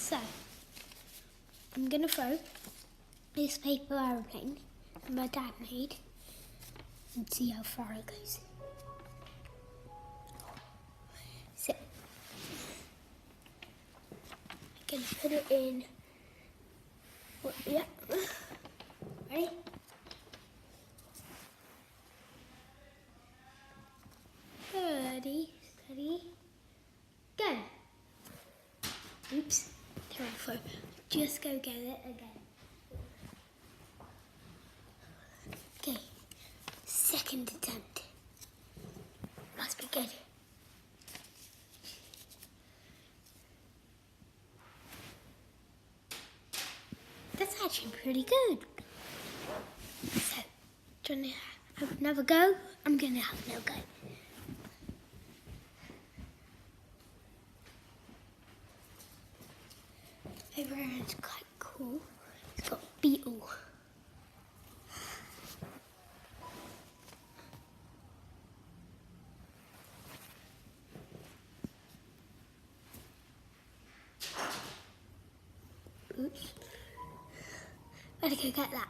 So, I'm going to throw this paper aeroplane that my dad made and see how far it goes. So, I'm going to put it in. Yeah. Ready? Ready, steady, go. Oops, terrible. Just go get it again. Okay, second attempt. Must be good. That's actually pretty good. So, do you want to have another go? I'm going to have another go. Over here it's quite cool. It's got a beetle. Oops. Better go get that.